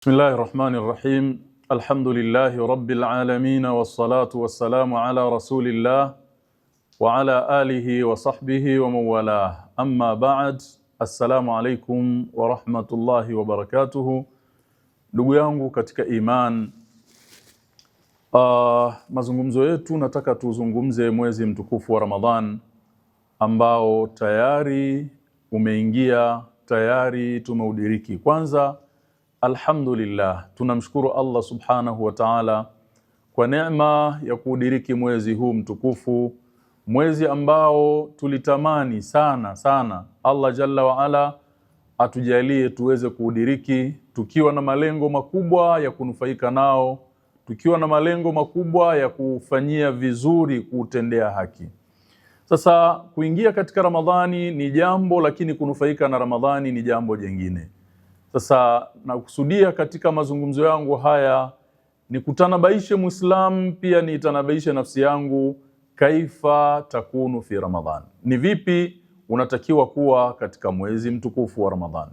بسم الله الرحمن الرحيم. الحمد لله رب العالمين والصلاة والسلام على رسول الله وعلى آله وصحبه ومن والاه. أما بعد، السلام عليكم ورحمة الله وبركاته. Ndugu yangu katika iman, mazungumzo yetu nataka tuzungumze mwezi mtukufu wa Ramadhan ambao tayari umeingia, tayari tumeudiriki. Kwanza alhamdulillah, tunamshukuru Allah subhanahu wa ta'ala kwa neema ya kuudiriki mwezi huu mtukufu, mwezi ambao tulitamani sana Allah jalla wa ala atujalie tuweze kuudiriki tukiwa na malengo makubwa ya kunufaika nao, tukiwa na malengo makubwa ya kufanyia vizuri, kuutendea haki. Sasa kuingia katika Ramadhani ni jambo, lakini kunufaika na Ramadhani ni jambo jingine. Sasa nakusudia katika mazungumzo yangu haya ni kutanabaishe Muislam, pia ni tanabaishe nafsi yangu, kaifa takunu fi Ramadhan. Ni vipi unatakiwa kuwa katika mwezi mtukufu wa Ramadhan.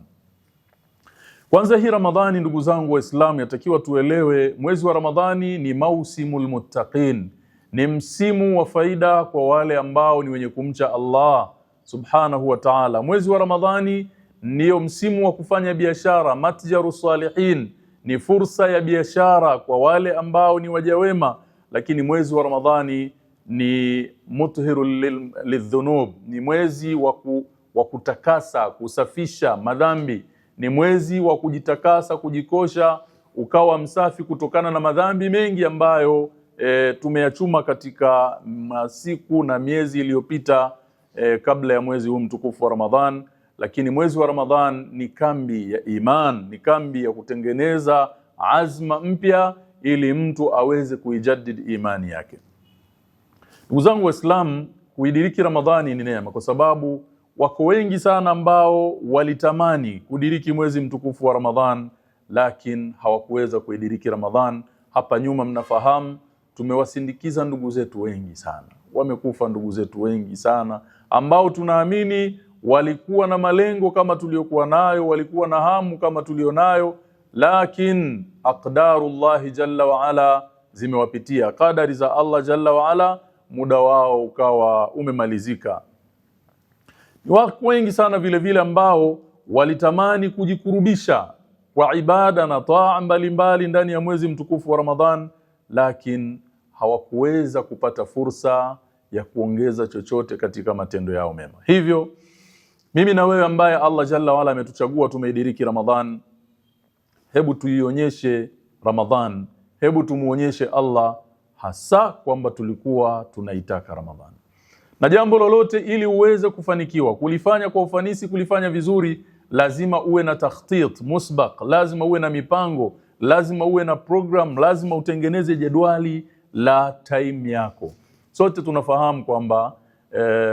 Kwanza, hii Ramadhani ndugu zangu Waislamu, yatakiwa tuelewe mwezi wa Ramadhani ni mausimul muttaqin, ni msimu wa faida kwa wale ambao ni wenye kumcha Allah subhanahu wa ta'ala. Mwezi wa Ramadhani ndiyo msimu wa kufanya biashara, matjaru salihin, ni fursa ya biashara kwa wale ambao ni wajawema. Lakini mwezi wa Ramadhani ni muthirul lidhunub, ni mwezi wa kutakasa, kusafisha madhambi, ni mwezi wa kujitakasa, kujikosha, ukawa msafi kutokana na madhambi mengi ambayo tumeyachuma katika masiku na miezi iliyopita kabla ya mwezi huu mtukufu wa Ramadhan. Lakini mwezi wa Ramadhan ni kambi ya iman, ni kambi ya kutengeneza azma mpya ili mtu aweze kuijadid imani yake. Ndugu zangu Waislamu, kuidiriki Ramadhani ni neema, kwa sababu wako wengi sana ambao walitamani kudiriki mwezi mtukufu wa Ramadhan, lakini hawakuweza kuidiriki Ramadhan. Hapa nyuma mnafahamu tumewasindikiza ndugu zetu wengi sana, wamekufa ndugu zetu wengi sana ambao tunaamini walikuwa na malengo kama tuliokuwa nayo, walikuwa na hamu kama tulionayo, lakini aqdarullahi jalla wa ala zimewapitia, kadari za Allah jalla wa ala, muda wao ukawa umemalizika. Wako wengi sana vile vile ambao walitamani kujikurubisha kwa ibada na taa mbalimbali ndani ya mwezi mtukufu wa Ramadhan, lakini hawakuweza kupata fursa ya kuongeza chochote katika matendo yao mema. Hivyo mimi na wewe ambaye Allah jalla wala ametuchagua tumeidiriki Ramadhan, hebu tuionyeshe Ramadhan, hebu tumuonyeshe Allah hasa kwamba tulikuwa tunaitaka Ramadhan. Na jambo lolote ili uweze kufanikiwa kulifanya kwa ufanisi, kulifanya vizuri, lazima uwe na takhtit musbaq, lazima uwe na mipango, lazima uwe na program, lazima utengeneze jedwali la time yako. Sote tunafahamu kwamba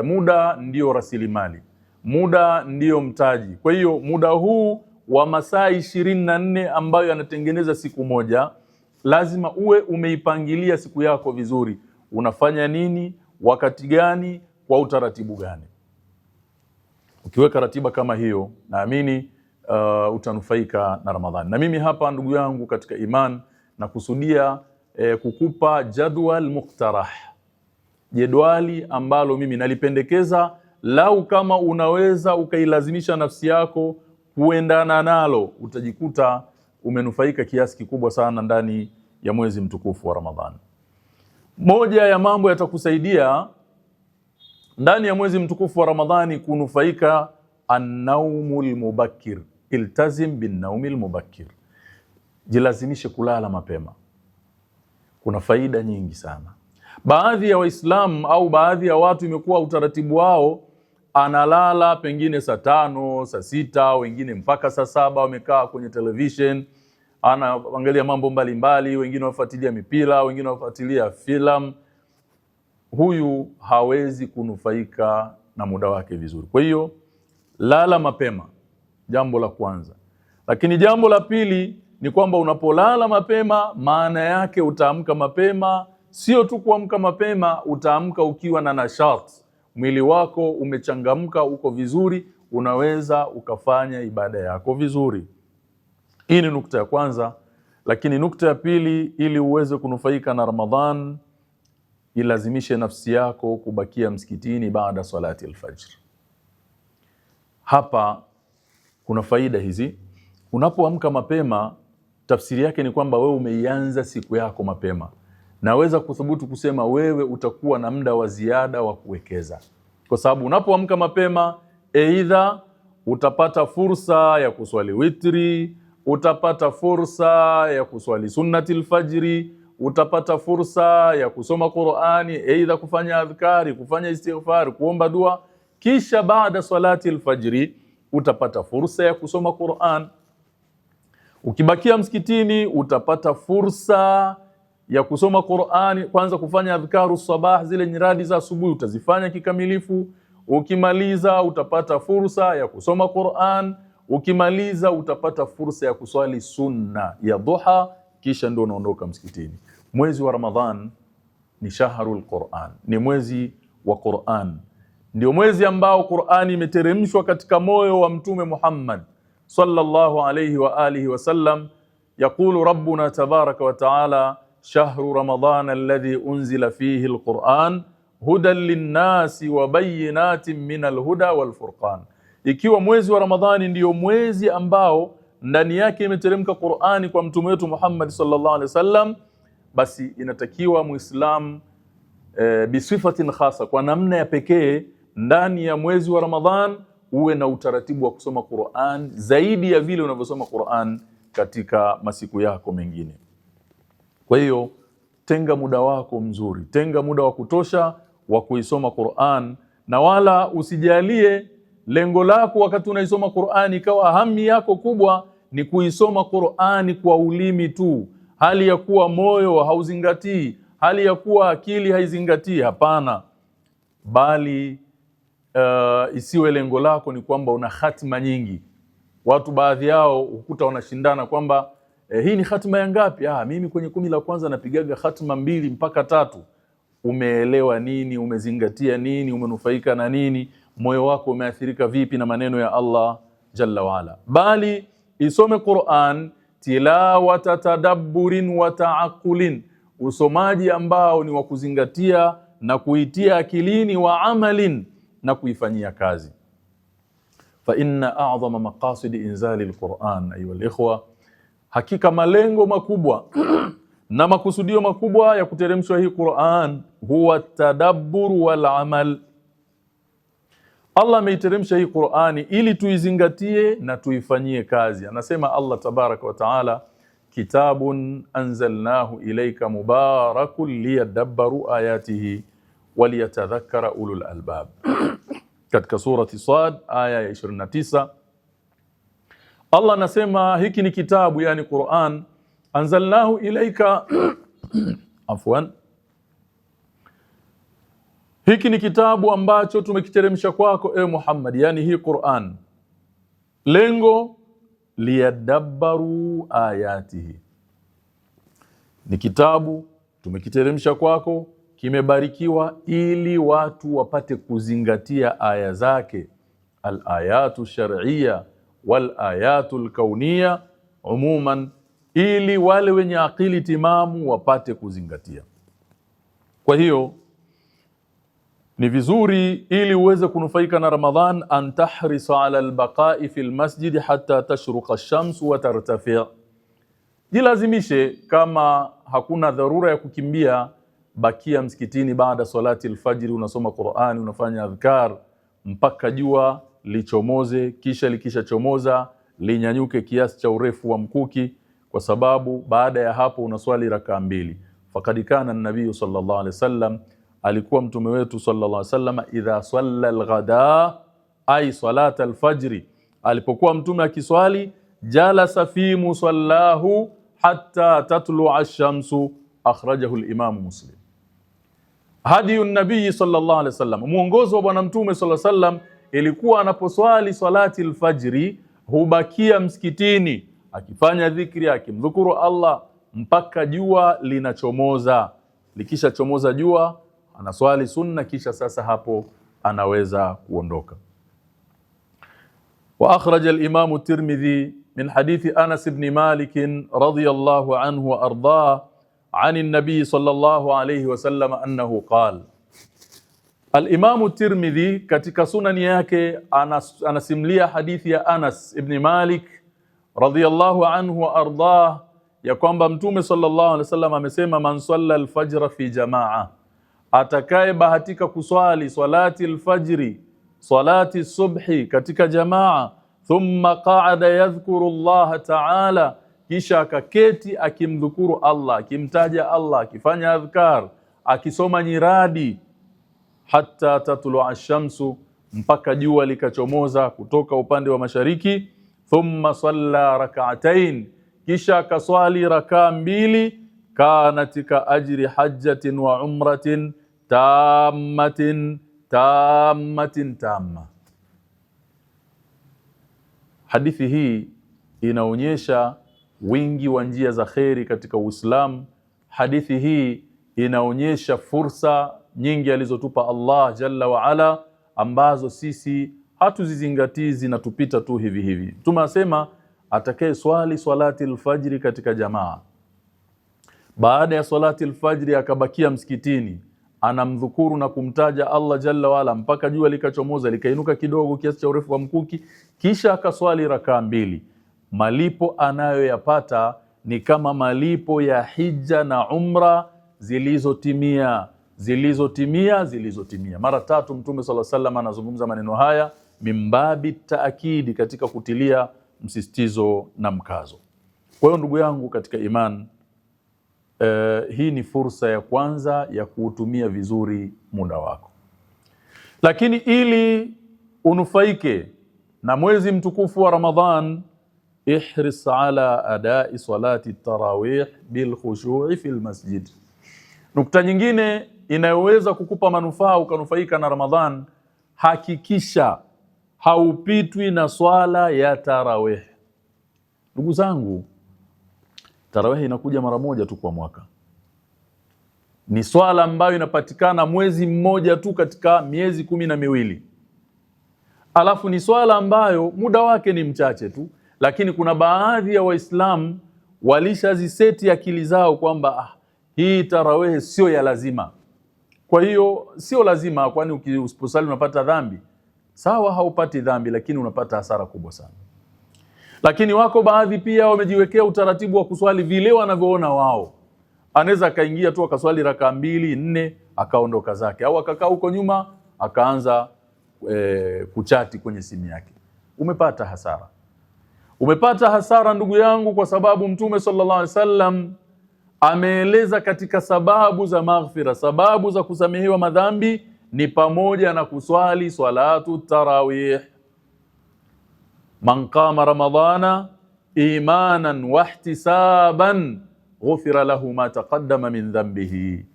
muda ndio rasilimali, muda ndiyo mtaji. Kwa hiyo muda huu wa masaa 24 ambayo yanatengeneza siku moja, lazima uwe umeipangilia siku yako vizuri. Unafanya nini, wakati gani, kwa utaratibu gani? Ukiweka ratiba kama hiyo, naamini utanufaika na Ramadhani. Na mimi hapa ndugu yangu katika iman na kusudia kukupa jadwal muqtarah, jedwali ambalo mimi nalipendekeza. Lau kama unaweza ukailazimisha nafsi yako kuendana nalo, utajikuta umenufaika kiasi kikubwa sana ndani ya mwezi mtukufu wa Ramadhan. Moja ya mambo yatakusaidia ndani ya mwezi mtukufu wa Ramadhani kunufaika, an-naumul mubakkir. Iltazim bin-naumil mubakkir, jilazimishe kulala mapema. Kuna faida nyingi sana. Baadhi ya Waislamu au baadhi ya watu imekuwa utaratibu wao, analala pengine saa 5, saa 6, wengine mpaka saa 7 wamekaa kwenye television, anaangalia mambo mbalimbali, wengine wafuatilia mipira, wengine wafuatilia filamu. Huyu hawezi kunufaika na muda wake vizuri. Kwa hiyo lala mapema, jambo la kwanza. Lakini jambo la pili ni kwamba unapolala mapema, maana yake utaamka mapema. Sio tu kuamka mapema, utaamka ukiwa na nashat, mwili wako umechangamka, uko vizuri, unaweza ukafanya ibada yako vizuri. Hii ni nukta ya kwanza. Lakini nukta ya pili, ili uweze kunufaika na Ramadhan, ilazimishe nafsi yako kubakia msikitini baada salati al-fajr. Hapa kuna faida hizi. Unapoamka mapema, tafsiri yake ni kwamba wewe umeianza siku yako mapema. Naweza kuthubutu kusema wewe utakuwa na muda wa ziada wa kuwekeza. Kwa sababu unapoamka mapema, aidha utapata fursa ya kuswali witri, utapata fursa ya kuswali sunnatil fajri, utapata fursa ya kusoma Qur'ani, aidha kufanya adhkari, kufanya istighfar, kuomba dua. Kisha baada salati al-fajri utapata fursa ya kusoma Qur'an. Ukibakia msikitini utapata fursa ya kusoma Qur'ani, kwanza kufanya adhkaru sabah, zile nyiradi za asubuhi utazifanya kikamilifu. Ukimaliza utapata fursa ya kusoma Qur'an. Ukimaliza utapata fursa ya kuswali sunna ya duha, kisha ndio unaondoka msikitini. Mwezi wa Ramadhan ni shahrul Qur'an, ni mwezi wa Qur'an. Ndio mwezi ambao Qur'ani imeteremshwa katika moyo wa Mtume Muhammad sallallahu alayhi wa alihi wasallam. Yaqulu rabbuna tabaraka wa ta'ala, shahru ramadhana alladhi unzila fihi alquran hudan linnasi wa bayyinatin min alhuda walfurqan. Ikiwa mwezi wa Ramadhani ndiyo mwezi ambao ndani yake imeteremka Qur'ani kwa mtume wetu Muhammad sallallahu alaihi wasallam, basi inatakiwa Muislam bisifatin khasa, kwa namna ya pekee, ndani ya mwezi wa Ramadhan uwe na utaratibu wa kusoma Qur'an zaidi ya vile unavyosoma Qur'an katika masiku yako mengine. Kwa hiyo tenga muda wako mzuri, tenga muda wa kutosha wa kuisoma Qur'an, na wala usijalie lengo lako wakati unaisoma Qur'ani ikawa hamu yako kubwa ni kuisoma Qur'ani kwa ulimi tu, hali ya kuwa moyo hauzingatii, hali ya kuwa akili haizingatii. Hapana, bali isiwe lengo lako ni kwamba una khatima nyingi. Watu baadhi yao ukuta wanashindana kwamba hii ni khatima ya ngapi? Mimi kwenye 10 la kwanza napigaga khatima 2 mpaka 3. Umeelewa nini? Umezingatia nini? Umenufaika na nini? Moyo wako umeathirika vipi na maneno ya Allah jalla waala? Bali isome Qur'an tilawata tadabburin wa ta'aqulin, usomaji ambao ni wa kuzingatia na kuitia akilini, wa amalin, na kuifanyia kazi. Fa inna a'zama maqasid inzali al-Qur'an ayuha al-ikhwa, hakika malengo makubwa na makusudio makubwa ya kuteremshwa hii Qur'an huwa tadabbur wal amal. Allah ameiteremsha hii Qur'ani ili tuizingatie na tuifanyie kazi. Anasema Allah tabaraka wa taala, kitabun anzalnahu ilayka mubarakun liyadabbaru ayatihi waliyatadhakkara ulul albab. Katika surati Sad aya ya 29 Allah anasema hiki ni kitabu, yani Qur'an, anzalnahu ilayka afwan, hiki ni kitabu ambacho tumekiteremsha kwako Muhammad, yani hii Qur'an. Lengo liyadabbaru ayatihi, ni kitabu tumekiteremsha kwako, kimebarikiwa ili watu wapate kuzingatia aya zake, al-ayatu shar'iyya wal ayatu al-kauniyya umuman, ili wale wenye akili timamu wapate kuzingatia. Kwa hiyo ni vizuri ili uweze kunufaika na Ramadhan, an tahrisa ala albaqa'i fil masjid hatta tashruqa ash-shams wa tartafi'. Jilazimishe, kama hakuna dharura ya kukimbia, bakia msikitini baada salati al-fajr, unasoma Qur'ani, unafanya adhkar mpaka jua lichomoze, kisha likishachomoza linyanyuke kiasi cha urefu wa mkuki, kwa sababu baada ya hapo unaswali rakaa 2. Faqad kana an-nabiy sallallahu alaihi wasallam, alikuwa mtume wetu sallallahu alaihi wasallam, idha salla al-ghada ay salat al-fajr, alipokuwa mtume akiswali, jalasa fi musallahu hatta tatlu'a ash-shamsu, akhrajahu al-imam Muslim. Hadiyu nabii sallallahu alaihi wasallam, muongozo wa bwana mtume sallallahu alaihi wasallam, ilikuwa anaposwali salati al-fajri hubakia msikitini akifanya dhikri, akimdhukuru Allah mpaka jua linachomoza. Likisha chomoza jua anaswali sunna, kisha sasa hapo anaweza kuondoka. Wa akhraja al-Imam at-Tirmidhi min hadithi Anas ibn Malik radhiyallahu anhu wa ardah عن النبي صلى الله عليه وسلم أنه قال. Al-Imam Tirmidhi katika sunani yake anasimlia hadithi ya Anas ibn Malik radhiyallahu anhu wa ardah ya kwamba Mtume sallallahu alaihi wasallam amesema, man salla al-fajr fi jamaa, atakaye bahatika kuswali salati al-fajri, salati subhi katika jamaa, thumma qa'ada yadhkuru Allah ta'ala, kisha akaketi akimdhukuru Allah, akimtaja Allah, akifanya adhkar, akisoma nyiradi, hatta tatlu'a ash-shamsu, mpaka jua likachomoza kutoka upande wa mashariki, thumma salla rak'atayn, kisha akaswali rakaa mbili, kanatika ajri hajjatin wa umratin tammatin tamma. Hadithi hii inaonyesha wingi wa njia za kheri katika Uislamu. Hadithi hii inaonyesha fursa nyingi alizotupa Allah Jalla wa Ala, ambazo sisi hatuzizingatii, zinatupita tu hivi hivi. Tunasema atakaye swali salati al-fajri katika jamaa, baada ya salati al-fajri akabakia msikitini, anamdhukuru na kumtaja Allah Jalla wa Ala mpaka jua likachomoza likainuka kidogo kiasi cha urefu wa mkuki, kisha akaswali rakaa mbili, malipo anayoyapata ni kama malipo ya hija na umra zilizotimia. Mara tatu Mtume sallallahu alaihi wasallam anazungumza maneno haya mimbabi taakidi, katika kutilia msisitizo na mkazo. Kwa hiyo ndugu yangu katika iman, hii ni fursa ya kwanza ya kuutumia vizuri muda wako. Lakini ili unufaike na mwezi mtukufu wa Ramadhan, ihris ala adai salati tarawih bil khushu'i fil masjid. Nukta nyingine inayoweza kukupa manufaa ukanufaika na Ramadhan, hakikisha haupitwi na swala ya tarawih. Ndugu zangu, tarawih inakuja mara moja tu kwa mwaka. Ni swala ambayo inapatikana mwezi mmoja tu katika miezi 12. Alafu ni swala ambayo muda wake ni mchache tu, lakini kuna baadhi ya Waislamu walishaziseti akili zao kwamba hii tarawih sio ya lazima. Kwa hiyo sio lazima, kwani usiposali unapata dhambi. Sawa, haupati dhambi, lakini unapata hasara kubwa sana. Lakini wako baadhi pia wamejiwekea utaratibu wa kuswali vile wanavyoona wao. Anaweza akaingia tu akaswali rakaa 2, 4 akaondoka zake, au akakaa huko nyuma akaanza kuchati kwenye simu yake. Umepata hasara. Umepata hasara ndugu yangu, kwa sababu Mtume sallallahu alaihi wasallam ameeleza katika sababu za maghfira, sababu za kusamehewa madhambi ni pamoja na kuswali salatu tarawih. Man qama ramadhana imanan wa ihtisaban ghufira lahu ma taqaddama min dhanbihi.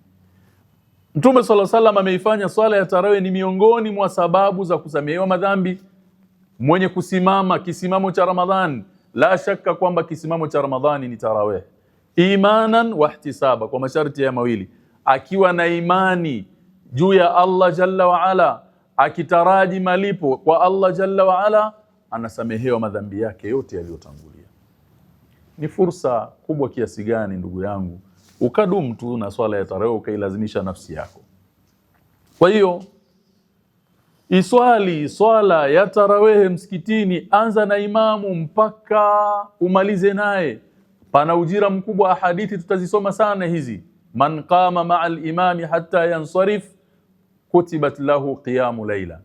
Mtume sallallahu alaihi wasallam ameifanya swala ya tarawih ni miongoni mwa sababu za kusamehewa madhambi. Mwenye kusimama kisimamo cha Ramadhani, la shaka kwamba kisimamo cha Ramadhani ni tarawih, imanan wa ihtisaba, kwa masharti ya mawili, akiwa na imani juu ya Allah Jalla wa Ala, akitaraji malipo kwa Allah Jalla wa Ala, anasamehewa madhambi yake yote yaliyotangulia. Ni fursa kubwa kiasi gani ndugu yangu ukadumu tu na swala ya tarawih, ukailazimisha nafsi yako. Kwa hiyo iswali swala ya tarawih msikitini, anza na imamu mpaka umalize naye. Pana ujira mkubwa. Hadithi tutazisoma sana hizi. Man qama ma'a al-imami hatta yansarif kutibat lahu qiyamu layla.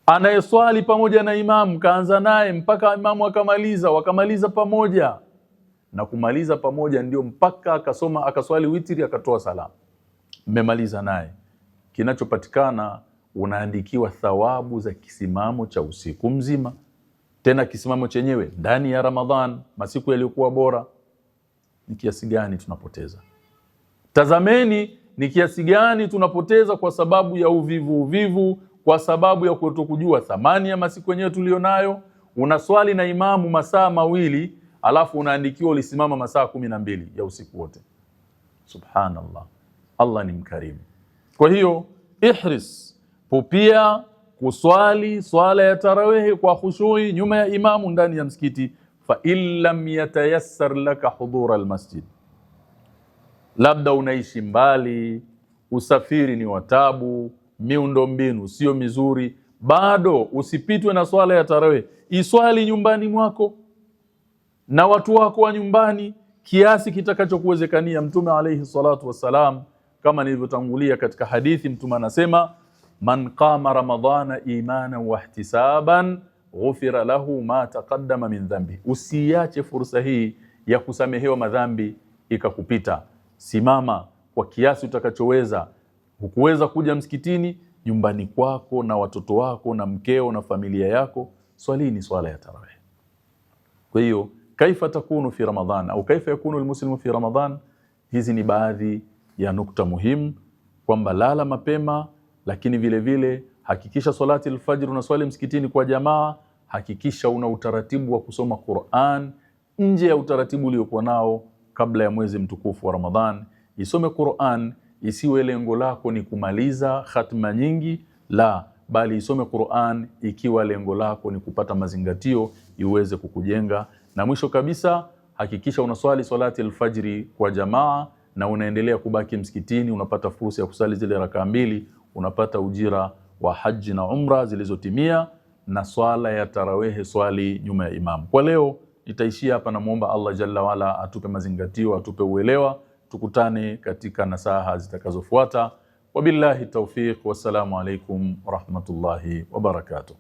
Anayeswali pamoja na imamu, kaanza naye mpaka imamu akamaliza, wakamaliza pamoja, na kumaliza pamoja ndio mpaka akaswali witri, akatoa salamu, mmemaliza naye, kinachopatikana unaandikiwa thawabu za kisimamo cha usiku mzima. Tena kisimamo chenyewe ndani ya Ramadhan, masiku yaliyokuwa bora. Ni kiasi gani tunapoteza? Tazameni ni kiasi gani tunapoteza kwa sababu ya uvivu, kwa sababu ya kutokujua thamani ya masiku yenyewe tulionayo. Unaswali na imamu masaa 2, alafu unaandikiwa ulisimama masaa 12 ya usiku wote. Subhanallah. Allah ni mkarimu. Kwa hiyo ihris, pupia kuswali swala ya tarawih kwa khushui nyuma ya imamu ndani ya msikiti. Fa illam yatayassar laka hudura almasjid, labda unaishi mbali, usafiri ni watabu, miundombinu sio mizuri, bado usipitwe na swala ya tarawih. Iswali nyumbani mwako na watu wako wa nyumbani kiasi kitakachokuwezekania. Mtume alayhi salatu wassalam, kama nilivyotangulia katika hadithi, Mtume anasema man qama ramadhana imana wa ihtisaban ghufira lahu ma taqaddama min dhanbi. Usiache fursa hii ya kusamehewa madhambi ikakupita. Simama kwa kiasi utakachoweza. Hukuweza kuja msikitini, nyumbani kwako na watoto wako na mkeo na familia yako, swalini swala ya tarawih. Kwa hiyo kaifa takunu fi Ramadhan au kaifa yakunu almuslimu fi Ramadhan, hizi ni baadhi ya nukta muhimu, kwamba lala mapema, lakini vile vile hakikisha salati al-fajr unaswali msikitini kwa jamaa. Hakikisha una utaratibu wa kusoma Qur'an nje ya utaratibu uliokuwa nao kabla ya mwezi mtukufu wa Ramadhan. Isome Qur'an, isiwe lengo lako ni kumaliza khatma nyingi, la, bali isome Qur'an ikiwa lengo lako ni kupata mazingatio iweze kukujenga. Na mwisho kabisa, hakikisha unaswali salati al-fajri kwa jamaa na unaendelea kubaki msikitini. Unapata fursa ya kusali zile rakaa mbili, unapata ujira wa haji na umra zilizotimia, na swala ya tarawih swali nyuma ya imam. Kwa leo nitaishia hapa, na muomba Allah jalla wala atupe mazingatio, atupe uelewa. Tukutane katika nasaha zitakazofuata. Wabillahi tawfiq, wassalamu alaikum warahmatullahi wabarakatuh.